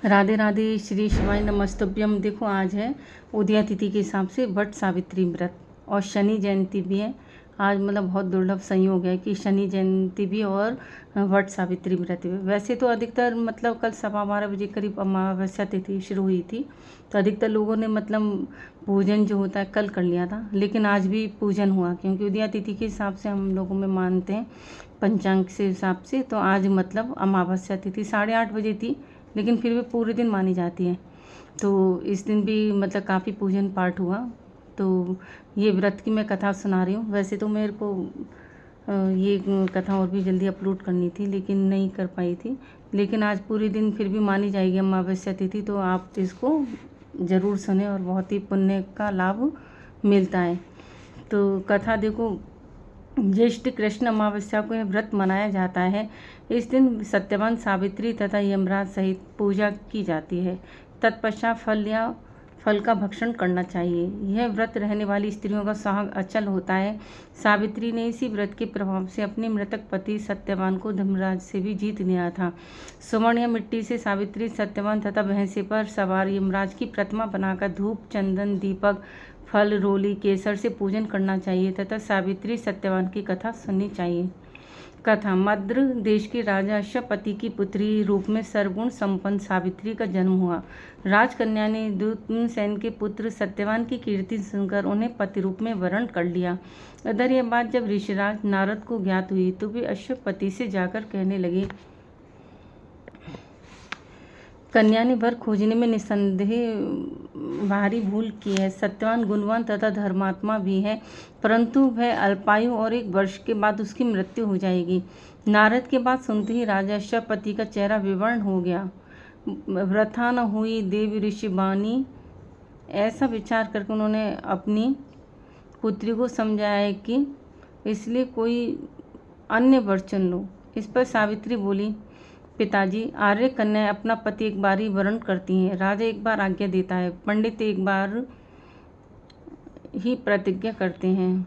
राधे राधे, श्री शिवाय नमस्तुभ्यम। देखो, आज है उदया तिथि के हिसाब से वट सावित्री व्रत और शनि जयंती भी है। आज मतलब बहुत दुर्लभ संयोग है कि शनि जयंती भी और वट सावित्री व्रत भी। वैसे तो अधिकतर मतलब कल 12:15 बजे करीब अमावस्या तिथि शुरू हुई थी, तो अधिकतर लोगों ने मतलब पूजन जो होता है कल कर लिया था, लेकिन आज भी पूजन हुआ क्योंकि उदया तिथि के हिसाब से हम लोगों में मानते हैं पंचांग से हिसाब से। तो आज मतलब अमावस्या तिथि 8:30 बजे थी, लेकिन फिर भी पूरे दिन मानी जाती है। तो इस दिन भी मतलब काफ़ी पूजन पाठ हुआ। तो ये व्रत की मैं कथा सुना रही हूँ। वैसे तो मेरे को ये कथा और भी जल्दी अपलोड करनी थी, लेकिन नहीं कर पाई थी। लेकिन आज पूरे दिन फिर भी मानी जाएगी अमावस्या तिथि, तो आप इसको ज़रूर सुने और बहुत ही पुण्य का लाभ मिलता है। तो कथा देखो, ज्येष्ठ कृष्ण अमावस्या को यह व्रत मनाया जाता है। इस दिन सत्यवान सावित्री तथा यमराज सहित पूजा की जाती है। तत्पश्चात फल का भक्षण करना चाहिए। यह व्रत रहने वाली स्त्रियों का सुहाग अचल होता है। सावित्री ने इसी व्रत के प्रभाव से अपने मृतक पति सत्यवान को धर्मराज से भी जीत लिया था। सुवर्ण या मिट्टी से सावित्री सत्यवान तथा भैंसे पर सवार यमराज की प्रतिमा बनाकर धूप, चंदन, दीपक, फल, रोली, केसर से पूजन करना चाहिए तथा सावित्री सत्यवान की कथा सुननी चाहिए। कथा: मद्र देश के राजा अश्वपति की पुत्री रूप में सर्वगुण संपन्न सावित्री का जन्म हुआ। राजकन्या ने दूतसेन के पुत्र सत्यवान की कीर्ति सुनकर उन्हें पति रूप में वरण कर लिया। इधर यह बात जब ऋषिराज नारद को ज्ञात हुई तो वे अश्वपति से जाकर कहने लगे, कन्या ने वर खोजने में निसंदेह भारी भूल की है। सत्यवान गुणवान तथा धर्मात्मा भी है, परंतु वह अल्पायु और 1 वर्ष के बाद उसकी मृत्यु हो जाएगी। नारद के बात सुनते ही राजा अश्वपति का चेहरा विवर्ण हो गया। वृथा न हुई देव ऋषि वाणी। ऐसा विचार करके उन्होंने अपनी पुत्री को समझाया कि इसलिए कोई अन्य वर चुन लो। इस पर सावित्री बोली, पिताजी, आर्य कन्याएं अपना पति एक बार ही वरण करती हैं। राजा एक बार आज्ञा देता है, पंडित एक बार ही प्रतिज्ञा करते हैं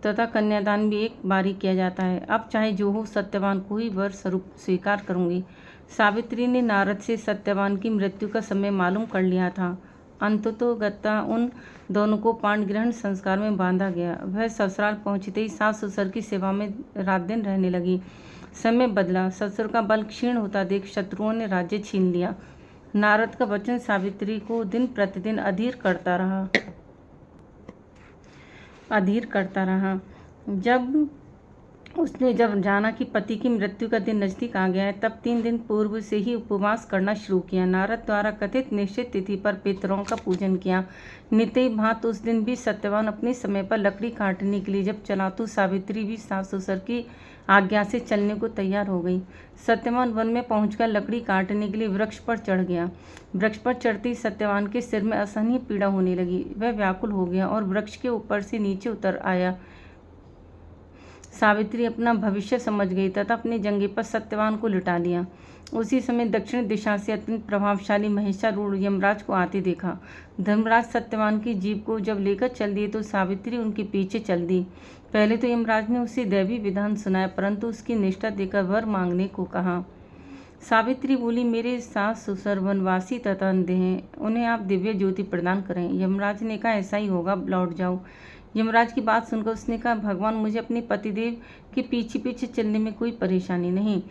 तथा कन्यादान भी एक बार ही किया जाता है। अब चाहे जो हो, सत्यवान को ही वर स्वरूप स्वीकार करूंगी। सावित्री ने नारद से सत्यवान की मृत्यु का समय मालूम कर लिया था। अंततोगत्वा उन दोनों को पाणिग्रहण संस्कार में बांधा गया। वह ससुराल पहुंचते ही सास ससुर की सेवा में रात दिन रहने लगी। समय बदला। ससुर का बल क्षीण होता देख शत्रुओं ने राज्य छीन लिया। नारद का वचन सावित्री को दिन प्रतिदिन अधीर करता रहा। जब जाना कि पति की मृत्यु का दिन नजदीक आ गया है, तब 3 दिन पूर्व से ही उपवास करना शुरू किया। नारद द्वारा कथित निश्चित तिथि पर पितरों का पूजन किया। नित्य भांति उस दिन भी सत्यवान अपने समय पर लकड़ी काटने के लिए जब चला तो सावित्री भी सास ससुर की आज्ञा से चलने को तैयार हो गई। सत्यवान वन में पहुंचकर लकड़ी काटने के लिए वृक्ष पर चढ़ गया। वृक्ष पर चढ़ते ही सत्यवान के सिर में असहनीय पीड़ा होने लगी। वह व्याकुल हो गया और वृक्ष के ऊपर से नीचे उतर आया। सावित्री अपना भविष्य समझ गई तथा अपने जंघे पर सत्यवान को लिटा लिया। उसी समय दक्षिण दिशा से अत्यंत प्रभावशाली महिषारूढ़ यमराज को आते देखा। धर्मराज सत्यवान की जीभ को जब लेकर चल दिए तो सावित्री उनके पीछे चल दी। पहले तो यमराज ने उसे दैवी विधान सुनाया, परंतु उसकी निष्ठा देकर वर मांगने को कहा। सावित्री बोली, मेरे सास ससुर वनवासी तथा अंधे हैं, उन्हें आप दिव्य ज्योति प्रदान करें। यमराज ने कहा, ऐसा ही होगा, लौट जाओ। यमराज की बात सुनकर उसने कहा, भगवान, मुझे अपने पतिदेव के पीछे पीछे चलने में कोई परेशानी नहीं।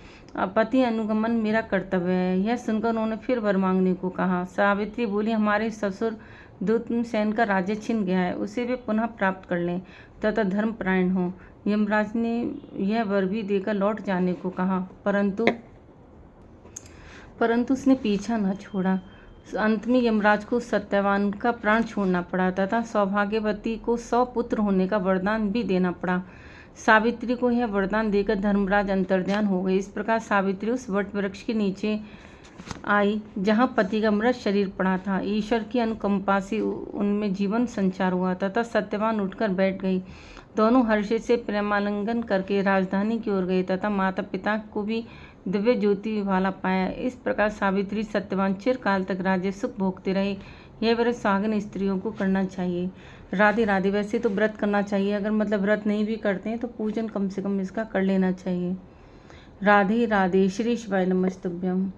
पति अनुगमन मेरा कर्तव्य है। यह सुनकर उन्होंने फिर वर मांगने को कहा। सावित्री बोली, हमारे ससुर दूतसेन का राज्य छिन गया है, उसे वे पुनः प्राप्त कर लें तथा धर्मपरायण हों। यमराज ने यह वर भी देकर लौट जाने को कहा, परंतु उसने पीछा न छोड़ा। अंत में यमराज को सत्यवान का प्राण छोड़ना पड़ा तथा सौभाग्यवती को 100 पुत्र होने का वरदान भी देना पड़ा। सावित्री को यह वरदान देकर धर्मराज अंतर्ध्यान हो गए। इस प्रकार सावित्री उस वट वृक्ष के नीचे आई जहाँ पति का मृत शरीर पड़ा था। ईश्वर की अनुकंपा से उनमें जीवन संचार हुआ तथा सत्यवान उठकर बैठ गई। दोनों हर्ष से प्रेमालिंगन करके राजधानी की ओर गए तथा माता पिता को भी दिव्य ज्योति वाला पाया। इस प्रकार सावित्री सत्यवान चिरकाल तक राज्य सुख भोगते रहे। यह व्रत सुहागन स्त्रियों को करना चाहिए। राधे राधे। वैसे तो व्रत करना चाहिए, अगर मतलब व्रत नहीं भी करते हैं तो पूजन कम से कम इसका कर लेना चाहिए। राधे राधे, श्री शिवाय नमस्तुभ्यम।